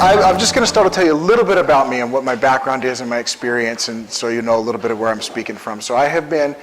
I'm just going to start to tell you a little bit about me and what my background is and my experience, and so you know a little bit of where I'm speaking from. So I have been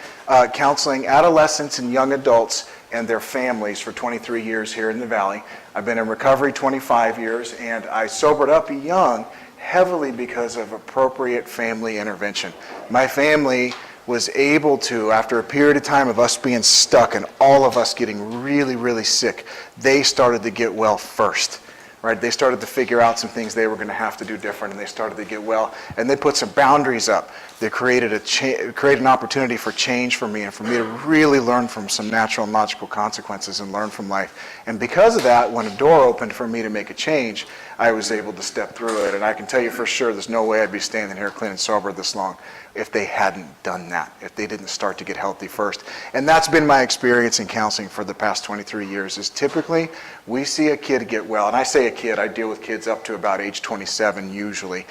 counseling adolescents and young adults and their families for 23 years here in the Valley. I've been in recovery 25 years, and I sobered up young heavily because of appropriate family intervention. My family was able to, after a period of time of us being stuck and all of us getting really, really sick, they started to get well first. Right? They started to figure out some things they were going to have to do different, and they started to get well. And they put some boundaries up. They created an opportunity for change for me and for me to really learn from some natural and logical consequences and learn from life. And because of that, when a door opened for me to make a change, I was able to step through it. And I can tell you for sure there's no way I'd be standing here clean and sober this long if they hadn't done that, if they didn't start to get healthy first. And that's been my experience in counseling for the past 23 years, is typically we see a kid get well. And I say a kid, I deal with kids up to about age 27 usually.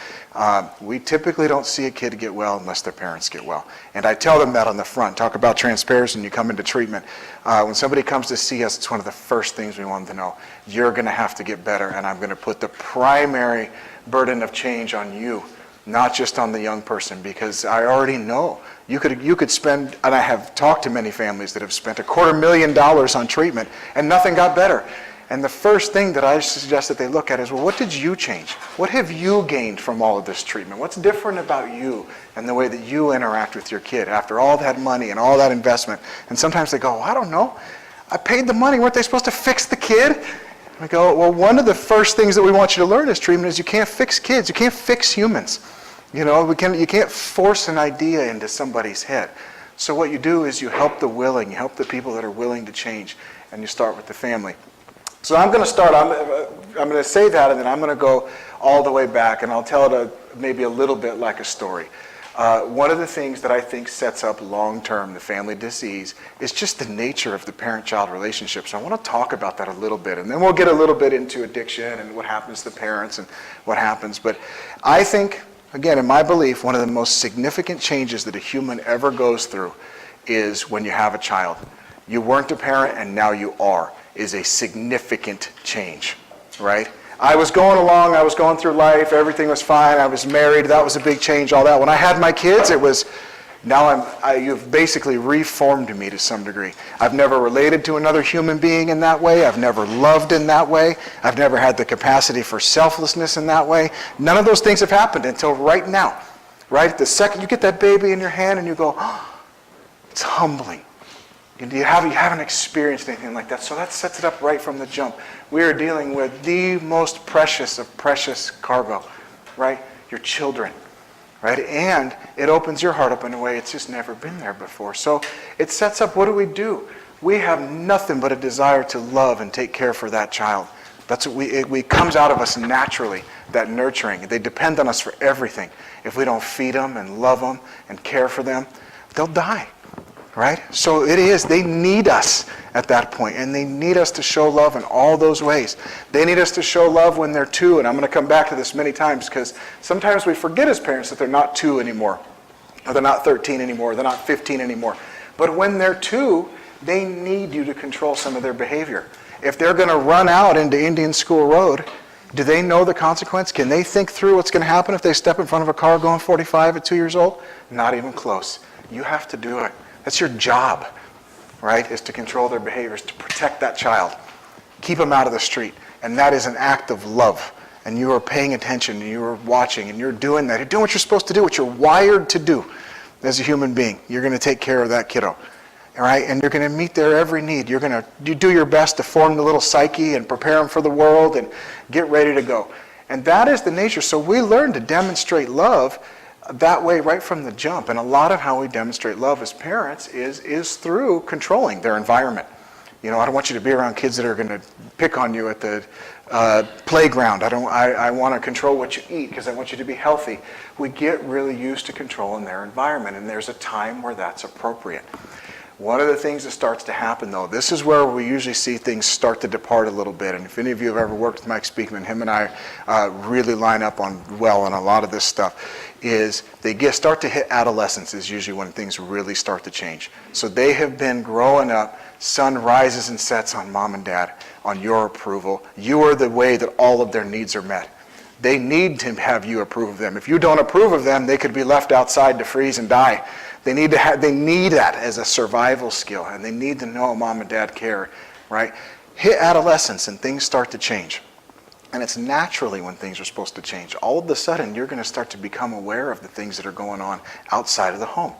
We typically don't see a kid get well unless their parents get well. And I tell them that on the front. Talk about transparency when you come into treatment. When somebody comes to see us, it's one of the first things we want them to know. You're going to have to get better, and I'm going to put the primary burden of change on you, not just on the young person, because I already know you could spend, and I have talked to many families that have spent $250,000 on treatment and nothing got better. And the first thing that I suggest that they look at is, well, what did you change? What have you gained from all of this treatment? What's different about you and the way that you interact with your kid after all that money and all that investment? And sometimes they go, I don't know. I paid the money. Weren't they supposed to fix the kid? I go, well, one of the first things that we want you to learn as treatment is you can't fix kids. You can't fix humans. You know, you can't force an idea into somebody's head. So what you do is you help the willing, you help the people that are willing to change, and you start with the family. So I'm going to start, I'm going to say that, and then I'm going to go all the way back, and I'll tell it maybe a little bit like a story. One of the things that I think sets up long-term the family disease is just the nature of the parent-child relationship. So I want to talk about that a little bit, and then we'll get a little bit into addiction and what happens to parents and what happens. But I think, again, in my belief, one of the most significant changes that a human ever goes through is when you have a child. You weren't a parent, and now you are, is a significant change, right? I was going along, I was going through life, everything was fine, I was married, that was a big change, all that. When I had my kids, it was, you've basically reformed me to some degree. I've never related to another human being in that way, I've never loved in that way, I've never had the capacity for selflessness in that way. None of those things have happened until right now, right? The second you get that baby in your hand and you go, oh, it's humbling. You haven't experienced anything like that, so that sets it up right from the jump. We are dealing with the most precious of precious cargo, right? Your children, right? And it opens your heart up in a way it's just never been there before. So it sets up, what do? We have nothing but a desire to love and take care for that child. That's what it comes out of us naturally, that nurturing. They depend on us for everything. If we don't feed them and love them and care for them, they'll die. Right? So they need us at that point, and they need us to show love in all those ways. They need us to show love when they're 2, and I'm going to come back to this many times because sometimes we forget as parents that they're not 2 anymore, or they're not 13 anymore, or they're not 15 anymore. But when they're 2, they need you to control some of their behavior. If they're going to run out into Indian School Road, do they know the consequence? Can they think through what's going to happen if they step in front of a car going 45 at 2 years old? Not even close. You have to do it. That's your job, right, is to control their behaviors, to protect that child. Keep them out of the street. And that is an act of love. And you are paying attention, and you are watching, and you're doing that. You're doing what you're supposed to do, what you're wired to do as a human being. You're going to take care of that kiddo, all right? And you're going to meet their every need. You do your best to form the little psyche and prepare them for the world and get ready to go. And that is the nature. So we learn to demonstrate love that way right from the jump. And a lot of how we demonstrate love as parents is through controlling their environment. You know, I don't want you to be around kids that are going to pick on you at the playground. I want to control what you eat because I want you to be healthy. We get really used to controlling their environment, and there's a time where that's appropriate. One of the things that starts to happen, though, this is where we usually see things start to depart a little bit. And if any of you have ever worked with Mike Speakman, him and I really line up on a lot of this stuff, is they start to hit adolescence is usually when things really start to change. So they have been growing up, sun rises and sets on mom and dad, on your approval. You are the way that all of their needs are met. They need to have you approve of them. If you don't approve of them, they could be left outside to freeze and die. They need that as a survival skill, and they need to know mom and dad care, right? Hit adolescence and things start to change. And it's naturally when things are supposed to change. All of a sudden, you're going to start to become aware of the things that are going on outside of the home.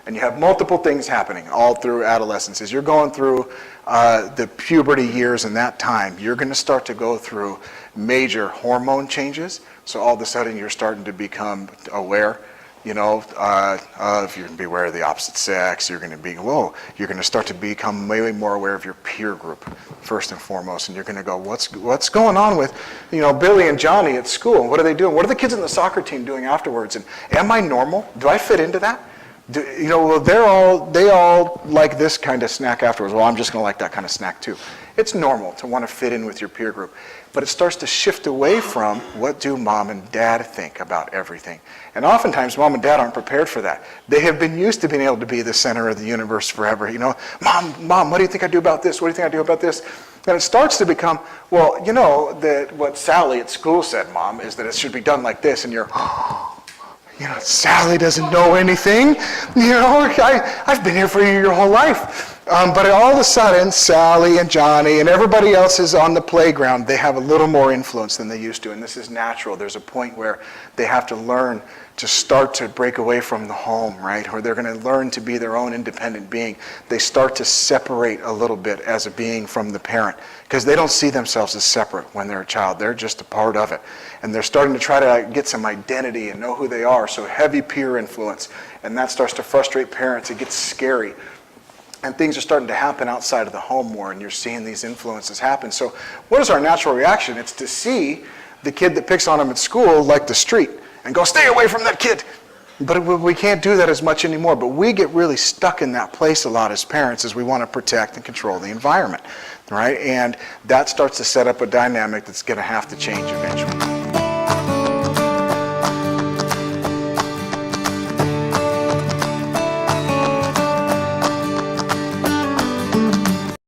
And you have multiple things happening all through adolescence. As you're going through the puberty years and that time, you're going to start to go through major hormone changes. So all of a sudden, you're starting to become aware. You know, if you're going to be aware of the opposite sex, you're going to start to become way more aware of your peer group, first and foremost. And you're going to go, what's going on with, Billy and Johnny at school? What are they doing? What are the kids in the soccer team doing afterwards? And am I normal? Do I fit into that? They all like this kind of snack afterwards. Well, I'm just going to like that kind of snack too. It's normal to want to fit in with your peer group. But it starts to shift away from what do mom and dad think about everything. And oftentimes mom and dad aren't prepared for that. They have been used to being able to be the center of the universe forever. Mom, what do you think I do about this? What do you think I do about this? And it starts to become, well, that what Sally at school said, Mom, is that it should be done like this. And you're, Sally doesn't know anything. I've been here for you your whole life. But all of a sudden, Sally and Johnny and everybody else is on the playground. They have a little more influence than they used to, and this is natural. There's a point where they have to learn to start to break away from the home, right? Or they're going to learn to be their own independent being. They start to separate a little bit as a being from the parent because they don't see themselves as separate when they're a child. They're just a part of it. And they're starting to try to get some identity and know who they are. So heavy peer influence, and that starts to frustrate parents. It gets scary. And things are starting to happen outside of the home more, and you're seeing these influences happen. So what is our natural reaction? It's to see the kid that picks on them at school like the street and go, stay away from that kid. But we can't do that as much anymore. But we get really stuck in that place a lot as parents as we want to protect and control the environment, right? And that starts to set up a dynamic that's going to have to change eventually.